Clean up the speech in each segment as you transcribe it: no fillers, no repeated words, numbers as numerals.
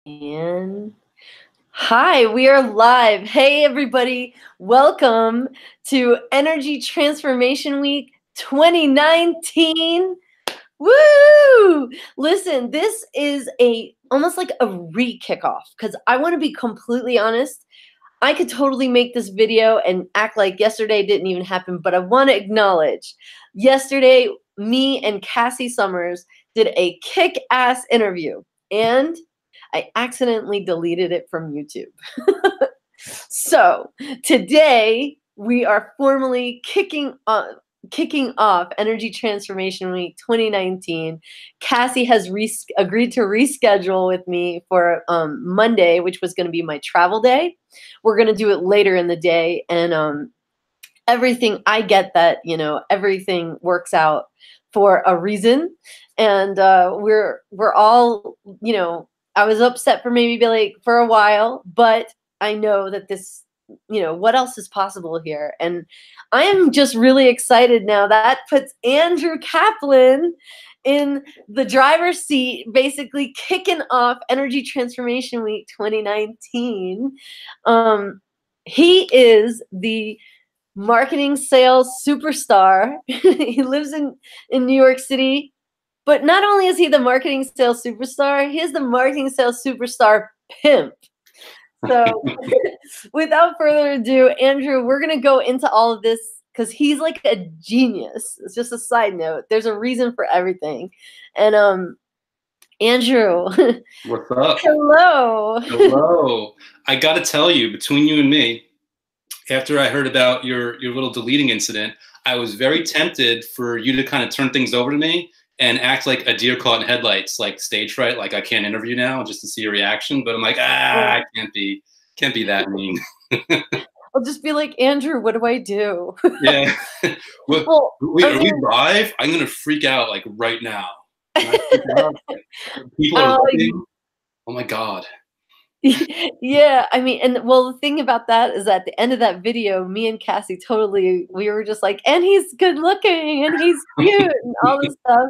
And hi, we are live. Hey, everybody. Welcome to Energy Transformation Week 2019. Woo! Listen, this is almost like a re-kickoff because I want to be completely honest. I could totally make this video and act like yesterday didn't even happen, but I want to acknowledge yesterday, me and Cassie Summers did a kick-ass interview, and I accidentally deleted it from YouTube. So today we are formally kicking off Energy Transformation Week 2019. Cassie has agreed to reschedule with me for Monday, which was going to be my travel day. We're going to do it later in the day, and everything. I get that, everything works out for a reason, and we're all, I was upset for for a while, but I know that this, what else is possible here? And I am just really excited now. That puts Andrew Kaplan in the driver's seat, basically kicking off Energy Transformation Week 2019. He is the marketing sales superstar. He lives in New York City. But not only is he the marketing sales superstar, he is the marketing sales superstar pimp. So without further ado, Andrew, we're going to go into all of this because he's like a genius. It's just a side note. There's a reason for everything. And Andrew. What's up? Hello. Hello. I got to tell you, between you and me, after I heard about your little deleting incident, I was very tempted for you to kind of turn things over to me and act like a deer caught in headlights, like stage fright, like I can't interview now just to see your reaction. But I'm like, I can't be that mean. I'll just be like, Andrew, what do I do? Yeah. Well, are we live? I'm going to freak out like right now. People are looking. Oh my God. Yeah, I mean, the thing about that is at the end of that video, me and Cassie we were just like, and he's good looking and he's cute and all this stuff.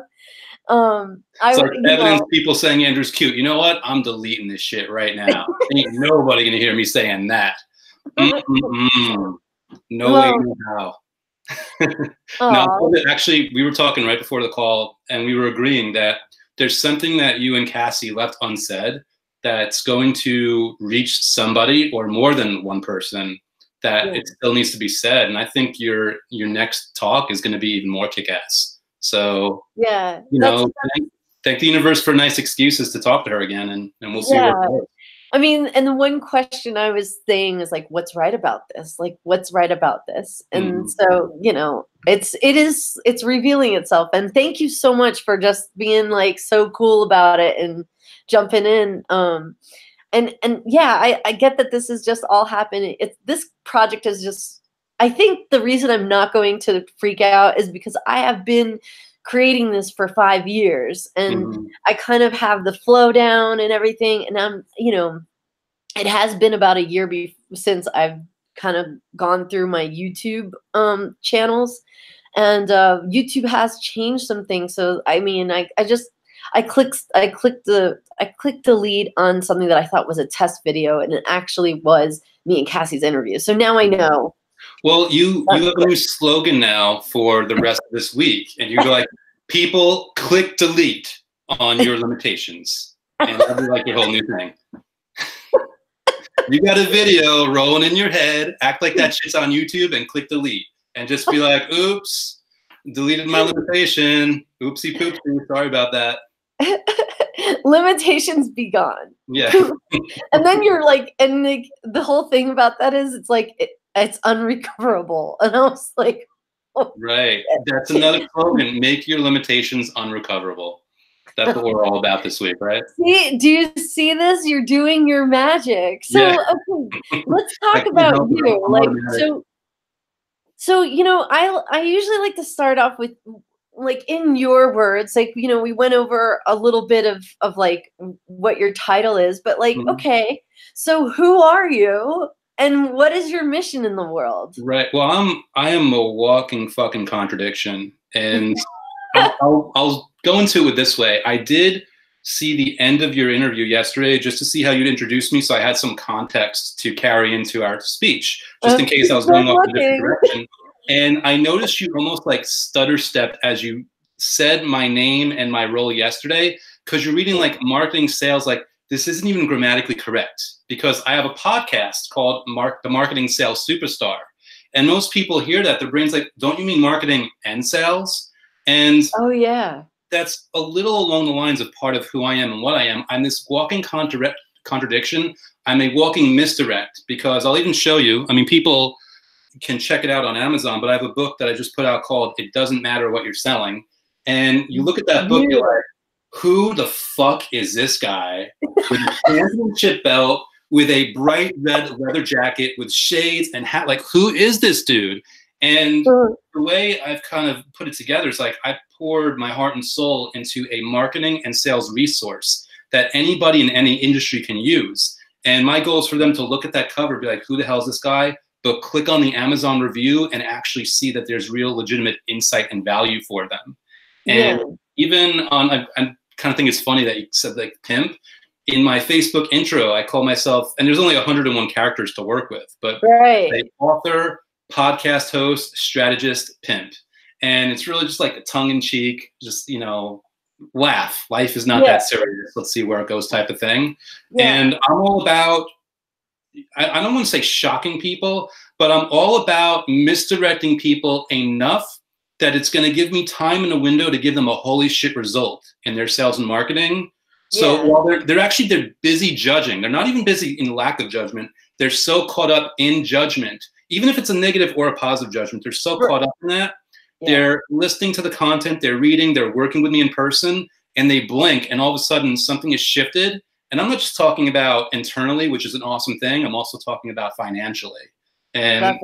It's like evidence people saying Andrew's cute. You know what? I'm deleting this shit right now. Ain't nobody gonna hear me saying that. No way now. No, actually, we were talking right before the call, and we were agreeing that there's something that you and Cassie left unsaid that's going to reach somebody or more than one person that it still needs to be said. And I think your next talk is going to be even more kick-ass. So, yeah, thank the universe for nice excuses to talk to her again, and we'll see where it goes. I mean, and the one question I was saying is like, what's right about this? Like, what's right about this? And so, it's revealing itself. And thank you so much for just being like so cool about it and jumping in. And yeah, I get that this is just all happening. This project is just, I think the reason I'm not going to freak out is because I have been creating this for 5 years, and I kind of have the flow down and everything. And I'm, it has been about a year since I've kind of gone through my YouTube channels, and YouTube has changed some things. So I mean, I clicked delete on something that I thought was a test video, and it actually was me and Cassie's interview. So now I know. Well, you have a new slogan now for the rest of this week, and you're like, people click delete on your limitations, and that'll be like your whole new thing. You got a video rolling in your head, act like that shit's on YouTube, and click delete, and just be like, oops, deleted my limitation, oopsie poopsie, sorry about that. Limitations be gone. Yeah. And then you're like, and like the whole thing about that is it's like it's unrecoverable. And I was like, oh, right. That's another slogan. Make your limitations unrecoverable. That's what we're all about this week, right? See, do you see this? You're doing your magic. So okay, let's talk about you. Like so I usually like to start off with, like, in your words, like, we went over a little bit of like what your title is, but like, okay, so who are you and what is your mission in the world? Right. Well, I am a walking fucking contradiction, and I'll go into it this way. I did see the end of your interview yesterday just to see how you'd introduce me, so I had some context to carry into our speech, just in case I was going off in a different direction. And I noticed you almost like stutter stepped as you said my name and my role yesterday, because you're reading like marketing sales, like this isn't even grammatically correct, because I have a podcast called The Marketing Sales Superstar. And most people hear that, their brain's like, don't you mean marketing and sales? And oh yeah, that's a little along the lines of part of who I am and what I am. I'm this walking contradiction. I'm a walking misdirect, because I'll even show you, I mean, people can check it out on Amazon, but I have a book that I just put out called It Doesn't Matter What You're Selling. And you look at that book, you're like, who the fuck is this guy with a championship belt, with a bright red leather jacket, with shades and hat? Like, who is this dude? And the way I've kind of put it together is like, I poured my heart and soul into a marketing and sales resource that anybody in any industry can use. And my goal is for them to look at that cover, be like, who the hell is this guy? But click on the Amazon review and actually see that there's real legitimate insight and value for them. And even on, I kind of think it's funny that you said like pimp. In my Facebook intro, I call myself, and there's only 101 characters to work with, but an author, podcast host, strategist, pimp. And it's really just like a tongue-in-cheek, just, you know, laugh. Life is not that serious. Let's see where it goes type of thing. And I'm all about, I don't want to say shocking people, but I'm all about misdirecting people enough that it's going to give me time in a window to give them a holy shit result in their sales and marketing. So while they're busy judging, they're not even busy in lack of judgment. They're so caught up in judgment, even if it's a negative or a positive judgment, they're so caught up in that. They're listening to the content, they're reading, they're working with me in person, and they blink, and all of a sudden something is shifted. And I'm not just talking about internally, which is an awesome thing. I'm also talking about financially. And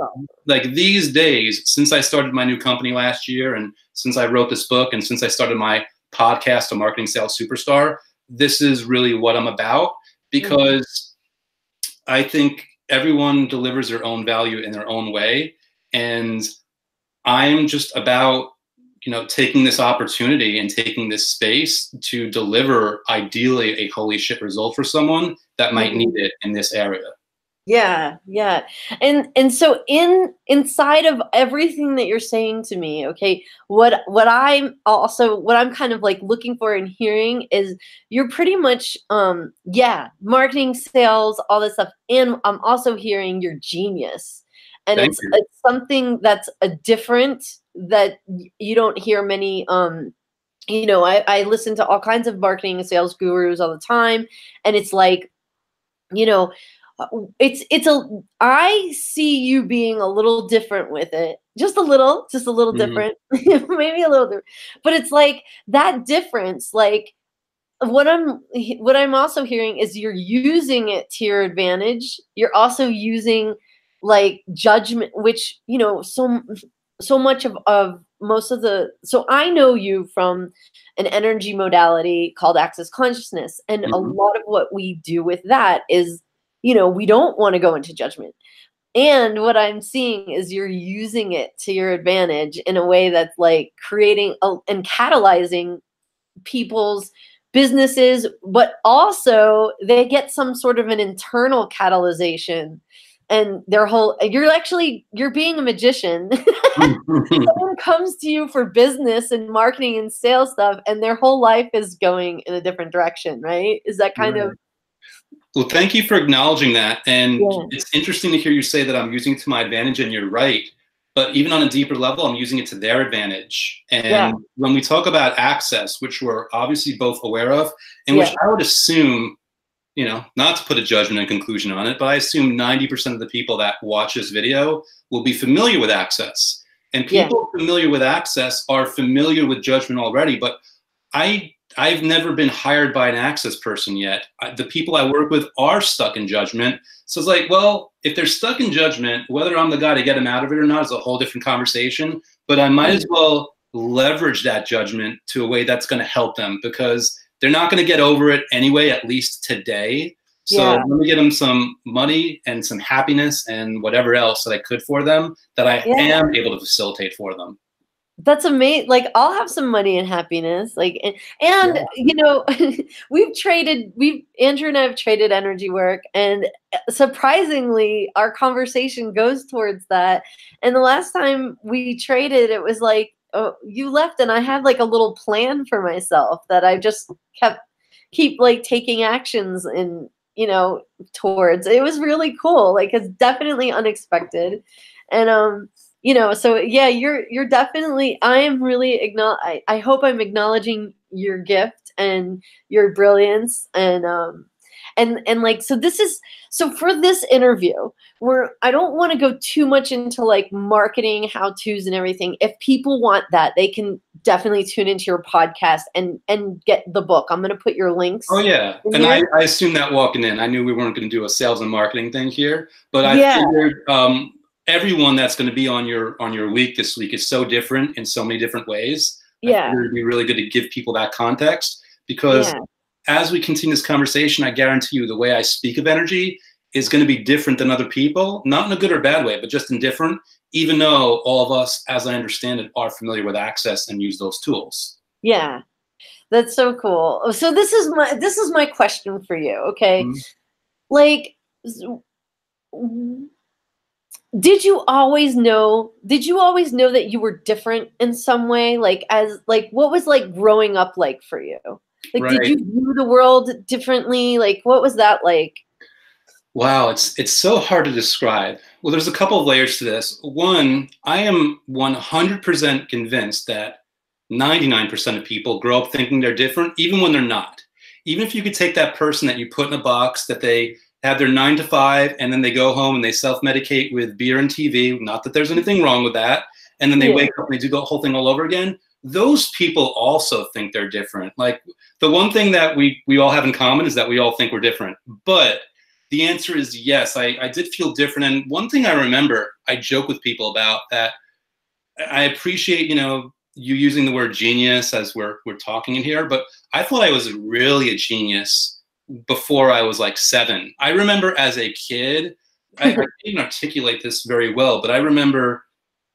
like these days, since I started my new company last year, and since I wrote this book, and since I started my podcast, A Marketing Sales Superstar, this is really what I'm about, because I think everyone delivers their own value in their own way. And I'm just about, you know, taking this opportunity and taking this space to deliver ideally a holy shit result for someone that might need it in this area. Yeah. And so inside of everything that you're saying to me, okay, what I'm kind of like looking for and hearing is you're pretty much marketing, sales, all this stuff. And I'm also hearing you're genius. And it's something that's a different that you don't hear many you know, I listen to all kinds of marketing and sales gurus all the time, and it's like, you know, I see you being a little different with it. Just a little different. Maybe a little different. But it's like that difference, like what I'm also hearing is you're using it to your advantage. You're also using like judgment, which, you know, so much of most of so I know you from an energy modality called Access Consciousness. And a lot of what we do with that is, you know, we don't want to go into judgment. And what I'm seeing is you're using it to your advantage in a way that's like creating and catalyzing people's businesses, but also they get some sort of an internal catalyzation, and you're being a magician. Someone comes to you for business and marketing and sales stuff, and their whole life is going in a different direction, right? Is that kind of... Well, thank you for acknowledging that. And it's interesting to hear you say that I'm using it to my advantage, and you're right. But even on a deeper level, I'm using it to their advantage. And when we talk about access, which we're obviously both aware of, and which I would assume, you know, not to put a judgment and conclusion on it, but I assume 90% of the people that watch this video will be familiar with access. And people familiar with access are familiar with judgment already. But I've never been hired by an access person yet. The people I work with are stuck in judgment. So it's like, well, if they're stuck in judgment, whether I'm the guy to get them out of it or not is a whole different conversation. But I might as well leverage that judgment to a way that's going to help them, because they're not going to get over it anyway, at least today. So let me get them some money and some happiness and whatever else that I could for them that I am able to facilitate for them. That's amazing. Like, I'll have some money and happiness. Like, and you know, Andrew and I have traded energy work, and surprisingly, our conversation goes towards that. And the last time we traded, it was like, oh, you left, and I had like a little plan for myself that I just keep like taking actions in, you know, towards. It was really cool. Like, it's definitely unexpected, and you know, so yeah, you're definitely, I am really I hope I'm acknowledging your gift and your brilliance, and like, so for this interview, I don't want to go too much into like marketing how-tos and everything. If people want that, they can definitely tune into your podcast and get the book. I'm going to put your links. Oh yeah, and I assumed that walking in. I knew we weren't going to do a sales and marketing thing here, but I figured everyone that's going to be on your week this week is so different in so many different ways. Yeah, I figured it'd be really good to give people that context, because as we continue this conversation, I guarantee you the way I speak of energy is going to be different than other people, not in a good or bad way, but just indifferent, even though all of us, as I understand it, are familiar with access and use those tools. Yeah, that's so cool. So this is my question for you, okay? Mm-hmm. Like, did you always know that you were different in some way? Like, what was like growing up like for you? Like, did you view the world differently? Like, what was that like? Wow, it's so hard to describe. Well, there's a couple of layers to this. One, I am 100% convinced that 99% of people grow up thinking they're different, even when they're not. Even if you could take that person that you put in a box, that they have their 9 to 5, and then they go home and they self-medicate with beer and TV, not that there's anything wrong with that, and then they wake up and they do the whole thing all over again, those people also think they're different. Like, the one thing that we all have in common is that we all think we're different. But the answer is yes, I did feel different. And one thing I remember, I joke with people about that, I appreciate, you using the word genius as we're talking in here, but I thought I was really a genius before I was like 7. I remember as a kid, I didn't articulate this very well, but I remember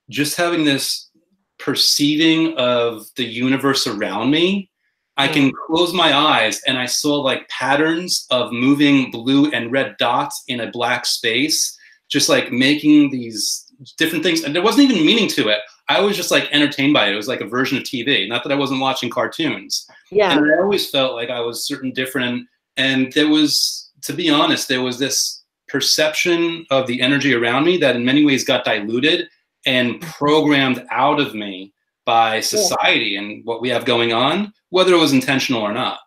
just having this perceiving of the universe around me. I can close my eyes and I saw like patterns of moving blue and red dots in a black space, just like making these different things. And there wasn't even meaning to it. I was just like entertained by it. It was like a version of TV. Not that I wasn't watching cartoons. Yeah. And I always felt like I was certain different. And there was, to be honest, there was this perception of the energy around me that in many ways got diluted and programmed out of me by society and what we have going on, whether it was intentional or not.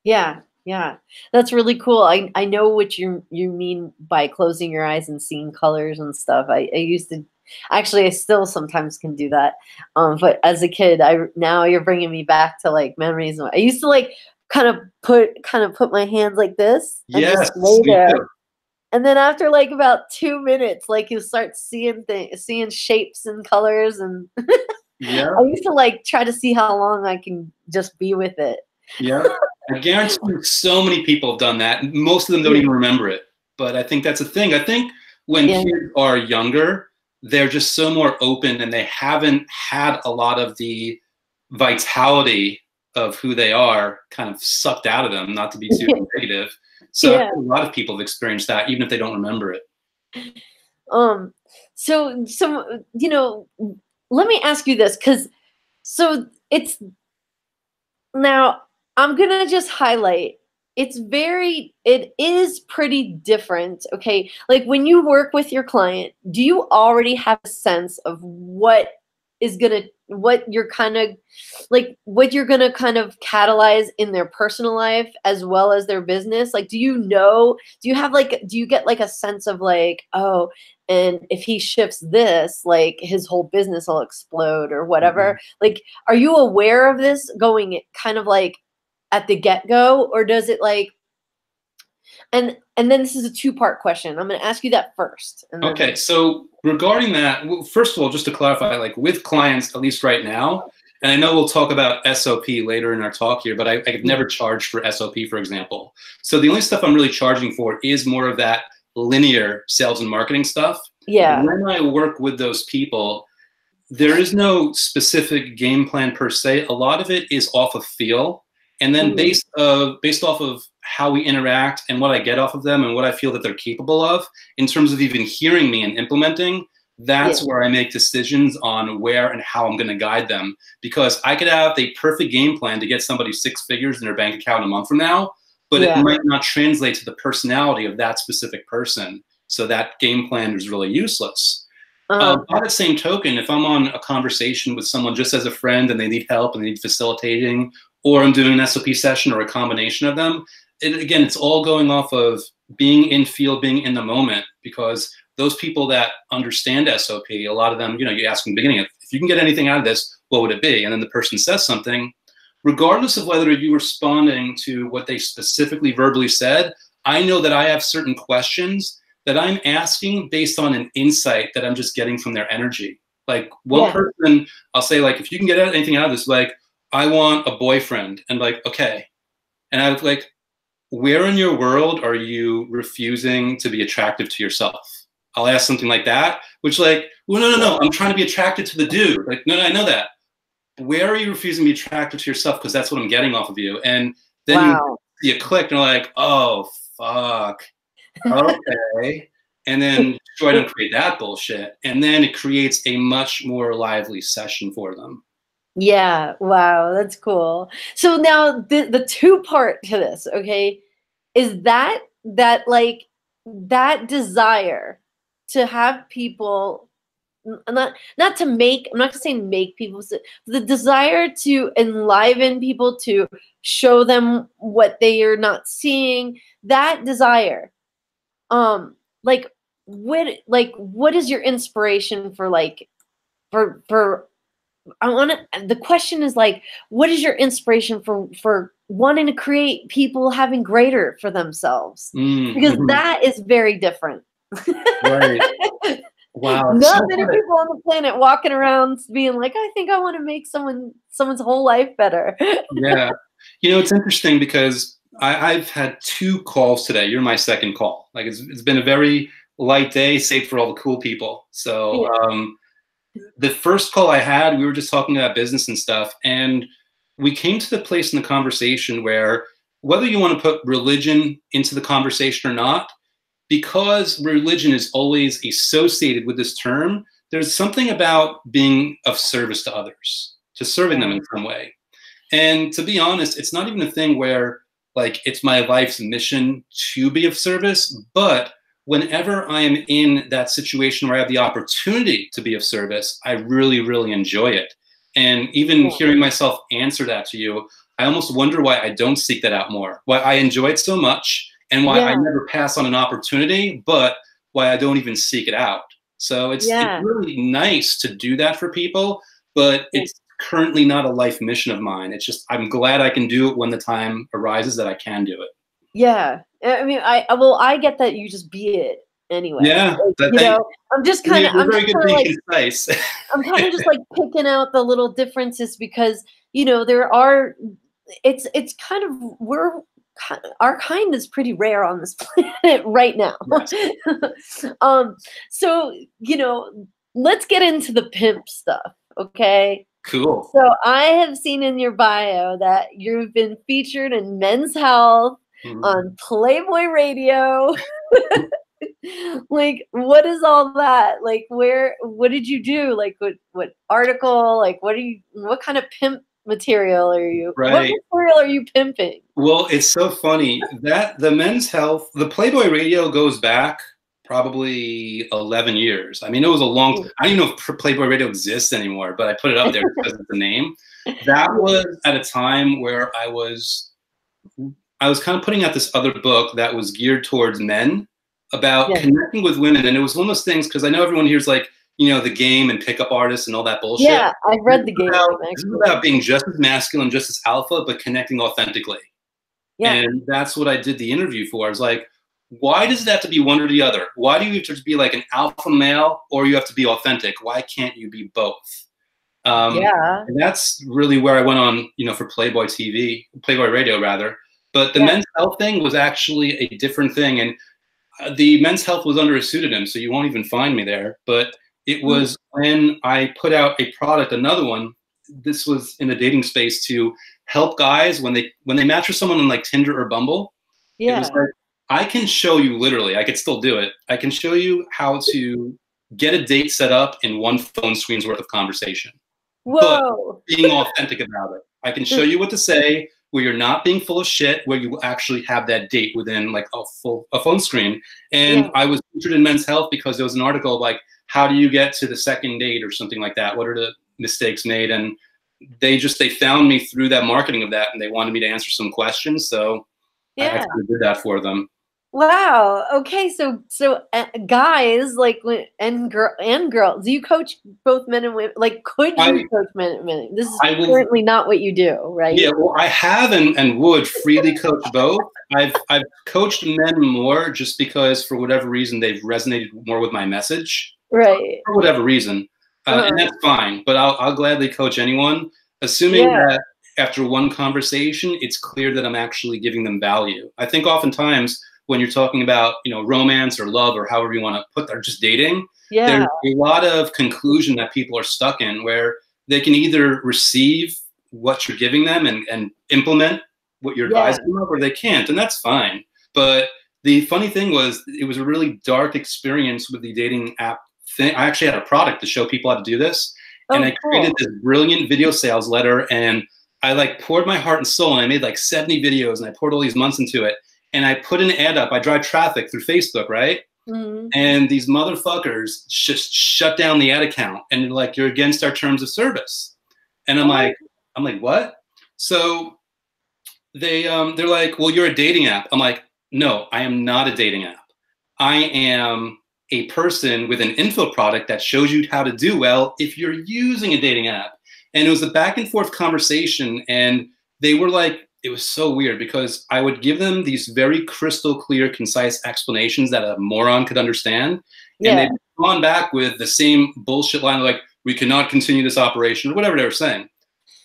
Yeah. Yeah. That's really cool. I know what you mean by closing your eyes and seeing colors and stuff. I used to, actually, I still sometimes can do that. But as a kid, now you're bringing me back to like memories. I used to like kind of put my hands like this and just lay there. And then after like about 2 minutes, like you start seeing shapes and colors, and I used to like try to see how long I can just be with it. Yeah, I guarantee you so many people have done that. Most of them don't even remember it, but I think that's a thing. I think when kids are younger, they're just so more open, and they haven't had a lot of the vitality of who they are kind of sucked out of them, not to be too negative. So a lot of people have experienced that, even if they don't remember it. So let me ask you this, because now I'm gonna just highlight, it is pretty different. Okay, like when you work with your client, do you already have a sense of what you're gonna kind of catalyze in their personal life as well as their business? Like, do you get like a sense of like, oh, and if he shifts this, like his whole business will explode or whatever? Like, are you aware of this going kind of like at the get-go, or does it like, and then this is a 2-part question. I'm going to ask you that first. Okay, so regarding that, well, first of all, just to clarify, like with clients, at least right now, and I know we'll talk about SOP later in our talk here, but I've never charged for SOP, for example. So the only stuff I'm really charging for is more of that linear sales and marketing stuff. Yeah. When I work with those people, there is no specific game plan per se. A lot of it is off of feel, and then based off of how we interact and what I get off of them and what I feel that they're capable of in terms of even hearing me and implementing. That's where I make decisions on where and how I'm going to guide them, because I could have the perfect game plan to get somebody 6 figures in their bank account a month from now, but it might not translate to the personality of that specific person. So that game plan is really useless. By the same token, if I'm on a conversation with someone just as a friend and they need help and they need facilitating, or I'm doing an SOP session or a combination of them, again, it's all going off of being in field, being in the moment, because those people that understand SOP, a lot of them, you know, you ask in the beginning, if you can get anything out of this, what would it be? And then the person says something, regardless of whether you're responding to what they specifically verbally said, I know that I have certain questions that I'm asking based on an insight that I'm just getting from their energy. Like one person, I'll say like, if you can get anything out of this, like, I want a boyfriend, and like, okay. And I was like, where in your world are you refusing to be attractive to yourself? I'll ask something like that, which like, well, no, I'm trying to be attracted to the dude. Like, no, I know that. Where are you refusing to be attracted to yourself? Because that's what I'm getting off of you. And then you click and you're like, oh, fuck. Okay. And then try to create that bullshit. And then it creates a much more lively session for them. Yeah. Wow. That's cool. So now the 2-part to this, okay, is that like that desire to have people, not to make, I'm not gonna say make people, the desire to enliven people, to show them what they are not seeing, that desire, like what is your inspiration for, like, for the question is like, what is your inspiration for wanting to create people having greater for themselves? Because that is very different. Right. Wow. Not many people on the planet walking around being like, I think I want to make someone's whole life better. Yeah. You know, it's interesting because I've had 2 calls today. You're my second call. Like it's been a very light day, save for all the cool people. So the first call I had, we were just talking about business and stuff, and we came to the place in the conversation where whether you want to put religion into the conversation or not, because religion is always associated with this term, there's something about being of service to others, to serving them in some way. And to be honest, it's not even a thing where like it's my life's mission to be of service, but whenever I am in that situation where I have the opportunity to be of service, I really, really enjoy it. And even hearing myself answer that to you, I almost wonder why I don't seek that out more, why I enjoy it so much, and why I never pass on an opportunity, but why I don't even seek it out. So it's really nice to do that for people, but it's currently not a life mission of mine. It's just, I'm glad I can do it when the time arises that I can do it. Yeah. I mean, I get that you just be it anyway. Yeah. Like, you know, I'm just kind of, I'm kind of just like picking out the little differences because, you know, there are, it's kind of, our kind is pretty rare on this planet right now. Yes. So, you know, let's get into the pimp stuff. Okay. Cool. So I have seen in your bio that you've been featured in Men's Health, on Playboy Radio. Like, what is all that? Like, what did you do? Like, what article? Like, what kind of pimp material are you? Right. What material are you pimping? Well, it's so funny that the Men's Health, the Playboy Radio goes back probably 11 years. I mean, it was a long time. I don't even know if Playboy Radio exists anymore, but I put it up there because of the name. That was at a time where I was kind of putting out this other book that was geared towards men about connecting with women. And it was one of those things, because I know everyone here's like, you know, the game and pickup artists and all that bullshit. Yeah, I've read the game. This is about being just as masculine, just as alpha, but connecting authentically. Yeah. And that's what I did the interview for. I was like, why does it have to be one or the other? Why do you have to be like an alpha male, or you have to be authentic? Why can't you be both? And that's really where I went on, you know, for Playboy Radio rather. But the Men's Health thing was actually a different thing. And the Men's Health was under a pseudonym, so you won't even find me there. But It was when I put out a product, another one. This was in the dating space to help guys when they match with someone on like Tinder or Bumble. It was like, I can show you literally, I could still do it. I can show you how to get a date set up in one phone screen's worth of conversation. Whoa. But being authentic about it. I can show you what to say where you're not being full of shit, where you actually have that date within like a phone screen. And I was featured in Men's Health because there was an article like, how do you get to the second date or something like that? What are the mistakes made? And they found me through that marketing of that, and they wanted me to answer some questions. So I actually did that for them. Wow. Okay. So guys, like, and girls, do you coach both men and women? Like, could you coach men and women? This is currently not what you do, right? Yeah. Well, I have and would freely coach both. I've coached men more just because for whatever reason they've resonated more with my message. Right. For whatever reason, and that's fine. But I'll gladly coach anyone, assuming that after one conversation, it's clear that I'm actually giving them value. I think oftentimes, when you're talking about, romance or love or however you want to put that, or just dating, there's a lot of conclusion that people are stuck in where they can either receive what you're giving them and implement what you're advising them of, or they can't, and that's fine. But the funny thing was, it was a really dark experience with the dating app thing. I actually had a product to show people how to do this, and I created this brilliant video sales letter, and I like poured my heart and soul, and I made like 70 videos, and I poured all these months into it. And I put an ad up. I drive traffic through Facebook, right? And these motherfuckers just shut down the ad account, and they're like, "You're against our terms of service." And I'm like, "What?" So they're like, "Well, you're a dating app." I'm like, "No, I am not a dating app. I am a person with an info product that shows you how to do well if you're using a dating app." And it was a back and forth conversation, and they were like, it was so weird because I would give them these very crystal clear, concise explanations that a moron could understand. And they'd gone back with the same bullshit line, like, "We cannot continue this operation," or whatever they were saying.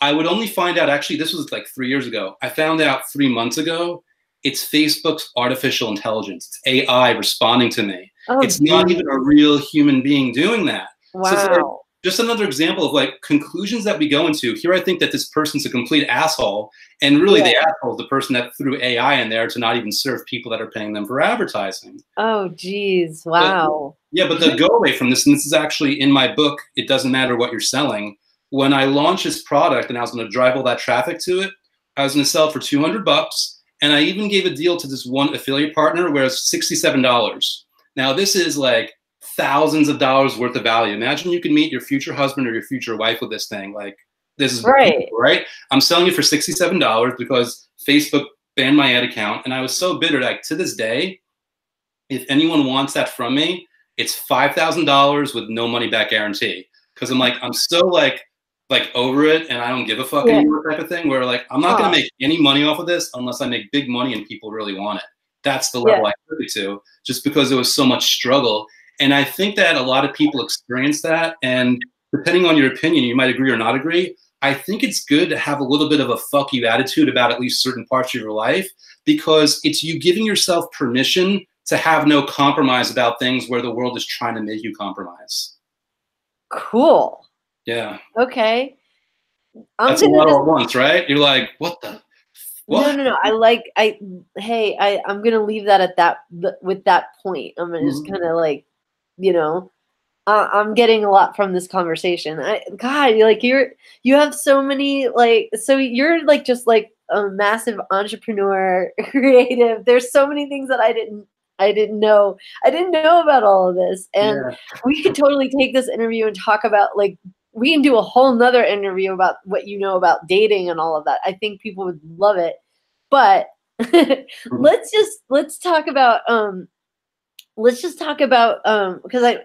I would only find out, actually, this was like 3 years ago. I found out 3 months ago, it's Facebook's artificial intelligence. It's AI responding to me. It's not even a real human being doing that. Wow. So it's like, just another example of like conclusions that we go into. Here I think that this person's a complete asshole, and really the asshole is the person that threw AI in there to not even serve people that are paying them for advertising. Oh, geez. Wow. But the go away from this, and this is actually in my book, It Doesn't Matter What You're Selling. When I launched this product and I was going to drive all that traffic to it, I was going to sell it for $200. And I even gave a deal to this one affiliate partner where it's $67. Now this is like thousands of dollars worth of value. Imagine you can meet your future husband or your future wife with this thing. Like, this is right. I'm selling it for $67 because Facebook banned my ad account. And I was so bitter, like to this day, if anyone wants that from me, it's $5,000 with no money back guarantee. Cause I'm like, I'm so like over it and I don't give a fuck anymore type of thing where like, I'm not going to make any money off of this unless I make big money and people really want it. That's the level I took it to, just because there was so much struggle. And I think that a lot of people experience that. And depending on your opinion, you might agree or not agree. I think it's good to have a little bit of a fuck you attitude about at least certain parts of your life, because it's you giving yourself permission to have no compromise about things where the world is trying to make you compromise. Cool. Yeah. Okay. That's a lot all at once, right? You're like, what the? What? No. I'm gonna leave that at with that point. I'm gonna just kind of like, I'm getting a lot from this conversation. You have so many so you're like just like a massive entrepreneur, creative. There's so many things that I didn't know. I didn't know about all of this, and we could totally take this interview and talk about like. We can do a whole nother interview about what you know about dating and all of that. I think people would love it. But let's talk about because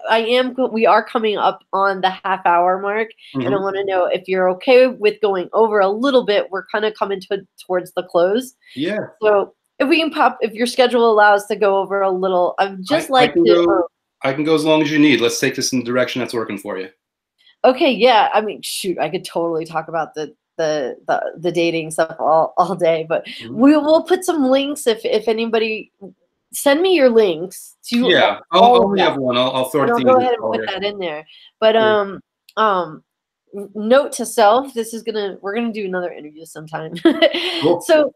we are coming up on the half-hour mark, and I want to know if you're okay with going over a little bit. We're kind of coming towards the close. Yeah. So if your schedule allows to go over a little, I can go as long as you need. Let's take this in the direction that's working for you. Okay, yeah. I mean, shoot, I could totally talk about the dating stuff all day, but we'll put some links if anybody send me your links to Yeah, all I'll of only that. have one. I'll throw it And at I'll the go end of ahead the and call put here. that in there. But note to self, we're gonna do another interview sometime. Cool. So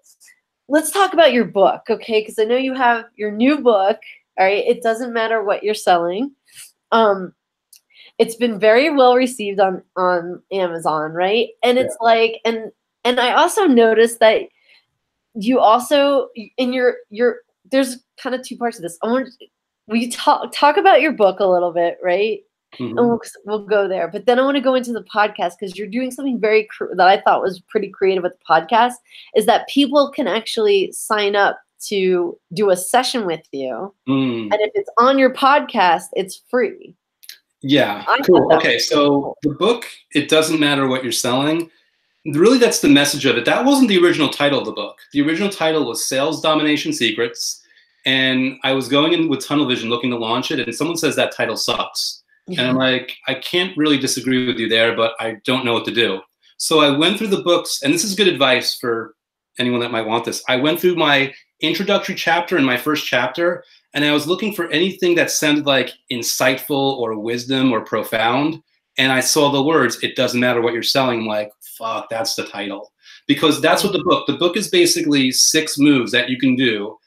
let's talk about your book, okay? Because I know you have your new book. All right, it doesn't matter what you're selling. It's been very well received on Amazon, right? And it's like, and I also noticed that you also in your there's kind of two parts of this. We talk about your book a little bit, right? Mm-hmm. And we'll go there. But then I want to go into the podcast because you're doing something very that I thought was pretty creative with the podcast, is that people can actually sign up to do a session with you. And if it's on your podcast, it's free. Yeah, cool. Okay, so the book, It Doesn't Matter What You're Selling, really that's the message of it. That wasn't the original title of the book. The original title was Sales Domination Secrets. And I was going in with tunnel vision looking to launch it, and someone says that title sucks. And I'm like, I can't really disagree with you there, but I don't know what to do. So I went through the books, and this is good advice for anyone that might want this. I went through my introductory chapter and my first chapter, and I was looking for anything that sounded like insightful or wisdom or profound. And I saw the words, it doesn't matter what you're selling. I'm like, fuck, that's the title. Because that's what the book is basically 6 moves that you can do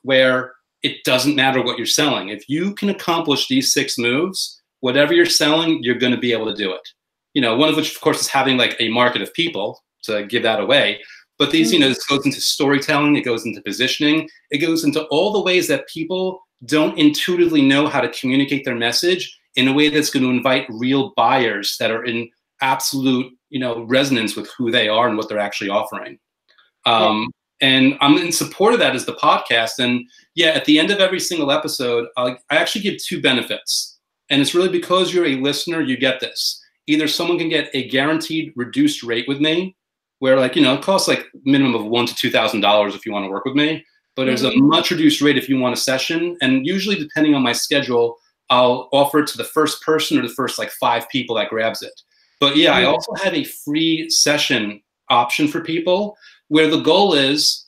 where it doesn't matter what you're selling. If you can accomplish these 6 moves, whatever you're selling, you're going to be able to do it. You know, one of which, of course, is having like a market of people to give that away. But these, you know, this goes into storytelling, it goes into positioning, it goes into all the ways that people don't intuitively know how to communicate their message in a way that's going to invite real buyers that are in absolute, you know, resonance with who they are and what they're actually offering. And I'm in support of that as the podcast. And yeah, at the end of every single episode, I actually give 2 benefits. And it's really because you're a listener, you get this. Either someone can get a guaranteed reduced rate with me, where like, you know, it costs like minimum of $1,000 to $2,000 if you want to work with me. But there's a much reduced rate if you want a session. And usually depending on my schedule, I'll offer it to the first person or the first like 5 people that grabs it. But yeah, I also have a free session option for people where the goal is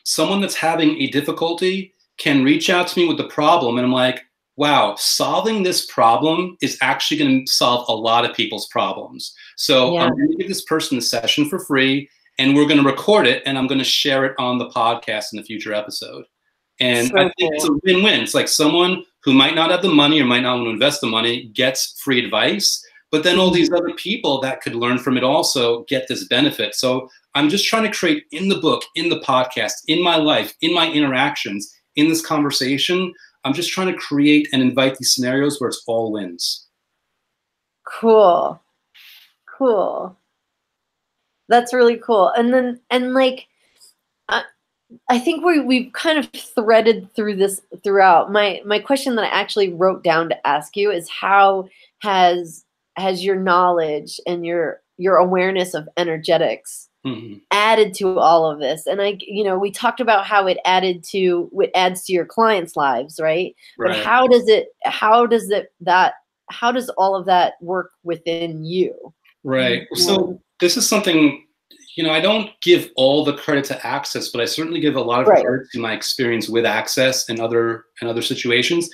someone that's having a difficulty can reach out to me with the problem. And I'm like, wow, solving this problem is actually going to solve a lot of people's problems. So I'm going to give this person a session for free, and we're going to record it, and I'm going to share it on the podcast in a future episode. And I think it's a win-win. It's like someone who might not have the money or might not want to invest the money gets free advice, but then all these other people that could learn from it also get this benefit. So I'm just trying to create in the book, in the podcast, in my life, in my interactions, in this conversation, I'm just trying to create and invite these scenarios where it's all wins. Cool. That's really cool. And then, and like, I think we've kind of threaded through this throughout. My question that I actually wrote down to ask you is, how has your knowledge and your awareness of energetics added to all of this? And we talked about how it adds to your clients' lives, right? But how does all of that work within you? Right. So this is something, you know, I don't give all the credit to Access, but I certainly give a lot of credit to my experience with Access and other situations.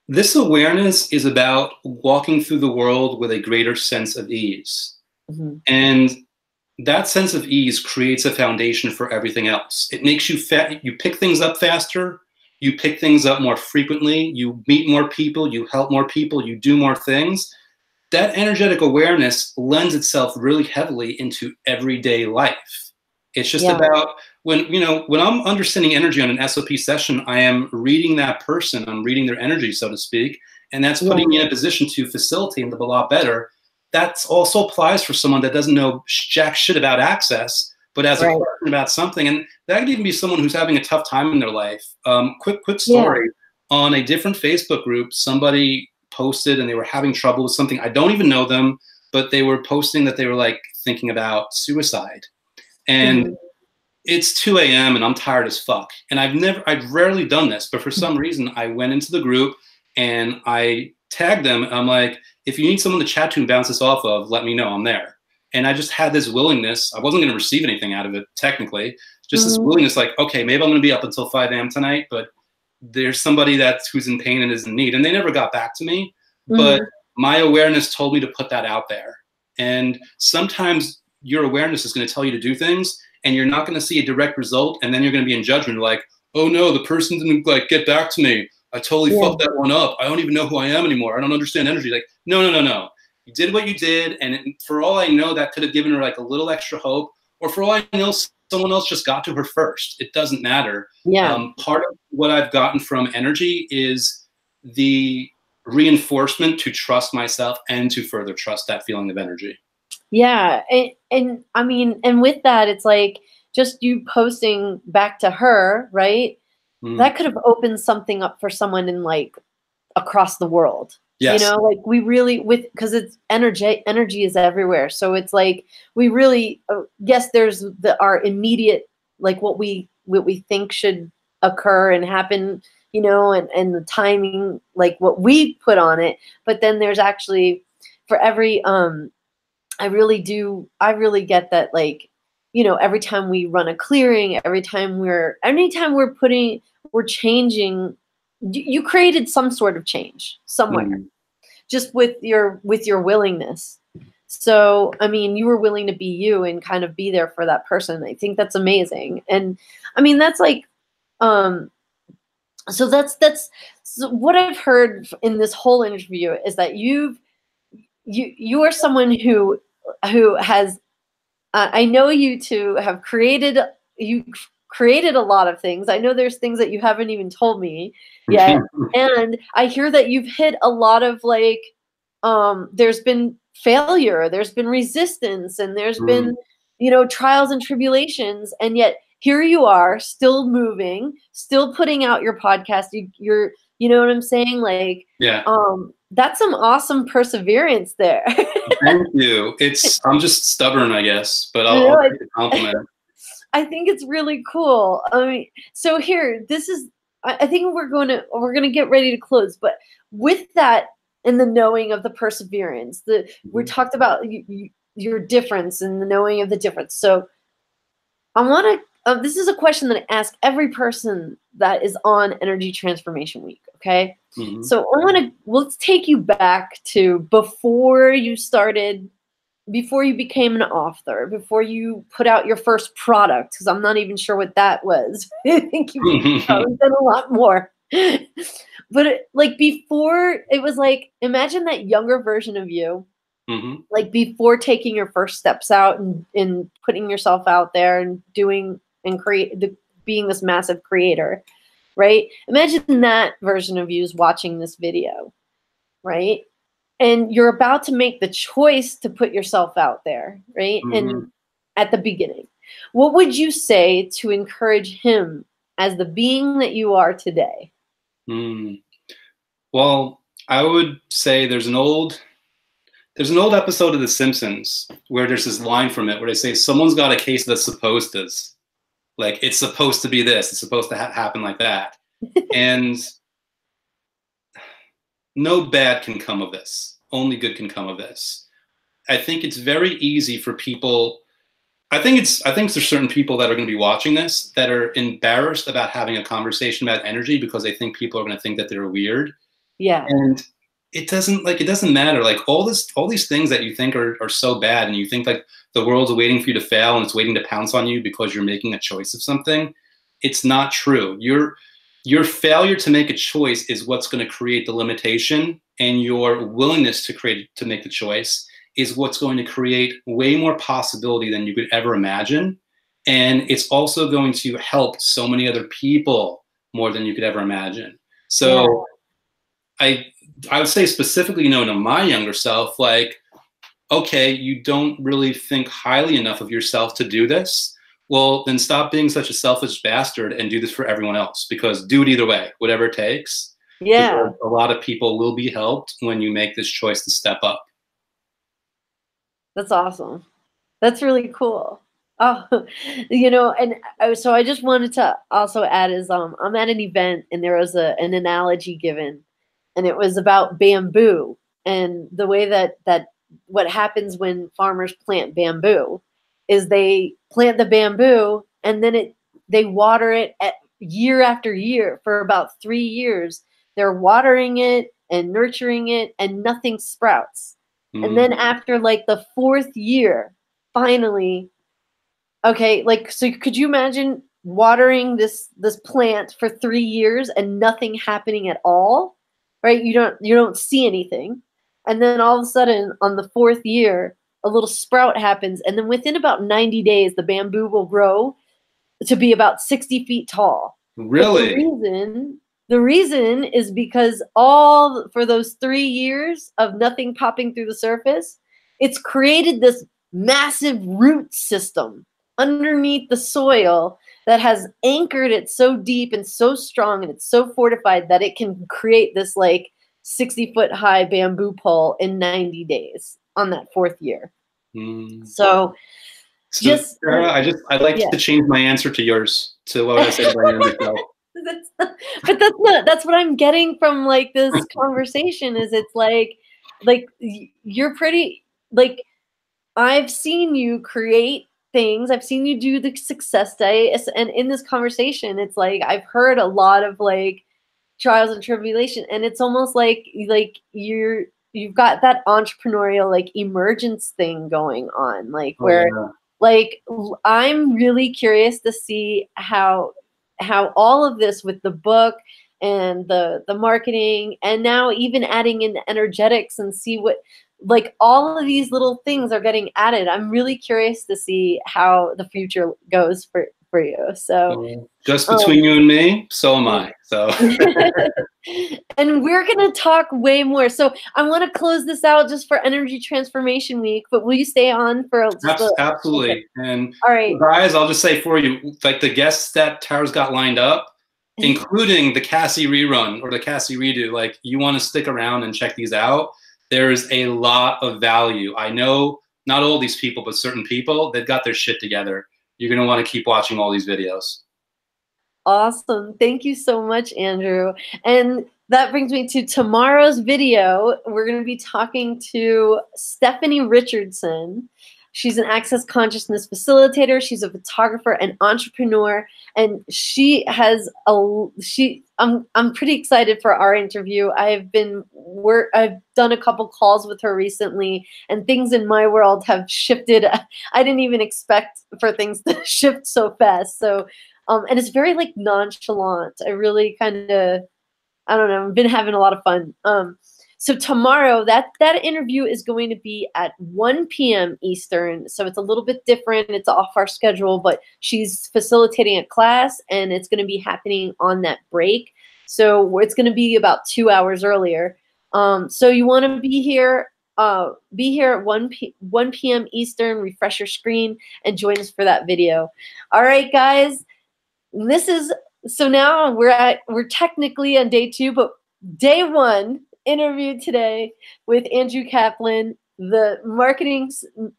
This awareness is about walking through the world with a greater sense of ease. And that sense of ease creates a foundation for everything else. It makes you you pick things up faster, you pick things up more frequently, you meet more people, you help more people, you do more things. That energetic awareness lends itself really heavily into everyday life. It's just about when I'm understanding energy on an SOP session, I am reading that person, I'm reading their energy, so to speak, and that's putting me in a position to facilitate them a lot better. That also applies for someone that doesn't know jack shit about Access, but has a question about something. And that could even be someone who's having a tough time in their life. Quick story. On a different Facebook group, somebody posted and they were having trouble with something. I don't even know them, but they were posting that they were like thinking about suicide. And it's 2 a.m. and I'm tired as fuck. And I've rarely done this, but for some reason I went into the group and I tagged them. And I'm like, if you need someone to chat to and bounce this off of, let me know, I'm there. And I just had this willingness. I wasn't going to receive anything out of it technically. just this willingness, like, okay, maybe I'm going to be up until 5 a.m. tonight, but there's somebody who's in pain and is in need. And they never got back to me, but my awareness told me to put that out there. And sometimes your awareness is going to tell you to do things, and you're not going to see a direct result. And then you're going to be in judgment, like, oh no, the person didn't like get back to me. I totally fucked that one up. I don't even know who I am anymore. I don't understand energy. Like, no. You did what you did. And for all I know, that could have given her like a little extra hope. Or for all I know, someone else just got to her first. It doesn't matter. Yeah. Part of what I've gotten from energy is the reinforcement to trust myself and to further trust that feeling of energy. Yeah. And I mean, and with that, it's like just you posting back to her, right? That could have opened something up for someone in like across the world. Yes. You know, like we really because it's energy is everywhere. So it's like we really yes, there's our immediate like what we think should occur and happen, you know, and the timing, like what we put on it. But then there's actually for every I really get that, like, you know, every time we run a clearing, anytime we're changing, you created some sort of change somewhere, just with your willingness. So, I mean, you were willing to be you and kind of be there for that person. I think that's amazing. And I mean, that's like, so that's so what I've heard in this whole interview is that you are someone who has, I know you to have created a lot of things. I know there's things that you haven't even told me yet. And I hear that you've hit a lot of like, there's been failure, there's been resistance, and there's been, you know, trials and tribulations. And yet here you are still moving, still putting out your podcast. You're, you know what I'm saying? Like, yeah. That's some awesome perseverance there. Thank you. I'm just stubborn, I guess, but I'll take the compliment. I think it's really cool. I mean, so here, I think we're going to get ready to close, but with that and the knowing of the perseverance, we talked about your difference and the knowing of the difference. So I want to, this is a question that I ask every person that is on Energy Transformation Week. Okay. So let's take you back to before you became an author, before you put out your first product, because I'm not even sure what that was. I think you've probably done a lot more. But like before, it was like, imagine that younger version of you, like before taking your first steps out and putting yourself out there and doing and being this massive creator, right? Imagine that version of you is watching this video, right? And you're about to make the choice to put yourself out there, right? And at the beginning, what would you say to encourage him as the being that you are today? Well, I would say there's an old episode of The Simpsons where there's this line from it where they say, someone's got a case of the supposed-is. Like, it's supposed to be this. It's supposed to happen like that. And no bad can come of this. Only good can come of this. I think it's very easy for people. I think there's certain people that are going to be watching this that are embarrassed about having a conversation about energy because they think people are going to think that they're weird. Yeah. And it doesn't matter. Like all these things that you think are so bad, and you think like the world's waiting for you to fail and it's waiting to pounce on you because you're making a choice of something. It's not true. Your failure to make a choice is what's going to create the limitation, and your willingness to make the choice is what's going to create way more possibility than you could ever imagine. And it's also going to help so many other people more than you could ever imagine. So I would say specifically, to my younger self, like, okay, you don't really think highly enough of yourself to do this. Well, then stop being such a selfish bastard and do this for everyone else, because do it either way, whatever it takes. Yeah. A lot of people will be helped when you make this choice to step up. That's awesome. That's really cool. Oh, and so I just wanted to also add is I'm at an event and there was an analogy given, and it was about bamboo and the way that what happens when farmers plant bamboo is they plant the bamboo and then they water it year after year for about 3 years. They're watering it and nurturing it, and nothing sprouts. And then after like the 4th year, finally, okay, like, so could you imagine watering this plant for 3 years and nothing happening at all, right? You don't see anything. And then all of a sudden on the 4th year, a little sprout happens. And then within about 90 days, the bamboo will grow to be about 60 feet tall. Really? The reason is because for those 3 years of nothing popping through the surface, it's created this massive root system underneath the soil that has anchored it so deep and so strong, and it's so fortified that it can create this like 60-foot high bamboo pole in 90 days on that 4th year. So just Sarah, I'd like to change my answer to yours, to what I said at the end of the show. But that's what I'm getting from like this conversation, is it's like you're pretty, like, I've seen you create things. I've seen you do the success day. And in this conversation, it's like, I've heard a lot of like trials and tribulation. And it's almost like you've got that entrepreneurial like emergence thing going on, like like, I'm really curious to see how all of this with the book and the marketing, and now even adding in the energetics, and see what, like, all of these little things are getting added. I'm really curious to see how the future goes for you. So just between you and me, so am I. So and we're gonna talk way more. So I want to close this out just for Energy Transformation Week, but will you stay on for absolutely? Okay. And all right, guys, I'll just say for you, like the guests that Tara's got lined up, including the Cassie rerun or the Cassie redo, like, you want to stick around and check these out. There is a lot of value. I know not all these people, but certain people, they've got their shit together. You're going to want to keep watching all these videos. Awesome. Thank you so much, Andrew. And that brings me to tomorrow's video. We're going to be talking to Stephanie Richardson. She's an access consciousness facilitator. She's a photographer and entrepreneur, and I'm pretty excited for our interview. I've done a couple calls with her recently, and things in my world have shifted. I didn't even expect for things to shift so fast. So, and it's very like nonchalant. I really kind of, I don't know, I've been having a lot of fun. So tomorrow, that interview is going to be at 1 p.m. Eastern. So it's a little bit different. It's off our schedule, but she's facilitating a class, and it's going to be happening on that break. So it's going to be about 2 hours earlier. So you want to be here at 1 p.m. Eastern. Refresh your screen and join us for that video. All right, guys. So now we're technically on day 2, but day 1. Interview today with Andrew Kaplan, the marketing sales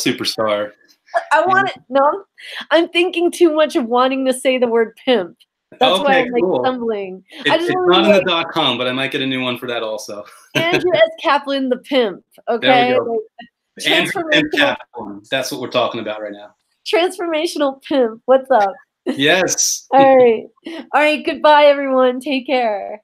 superstar. I'm thinking too much of wanting to say the word pimp. That's why I'm like stumbling. It's not in the .com, but I might get a new one for that also. Andrew S. Kaplan, the pimp. Okay. There we go. Andrew Kaplan. That's what we're talking about right now. Transformational pimp. What's up? Yes. All right. Goodbye, everyone. Take care.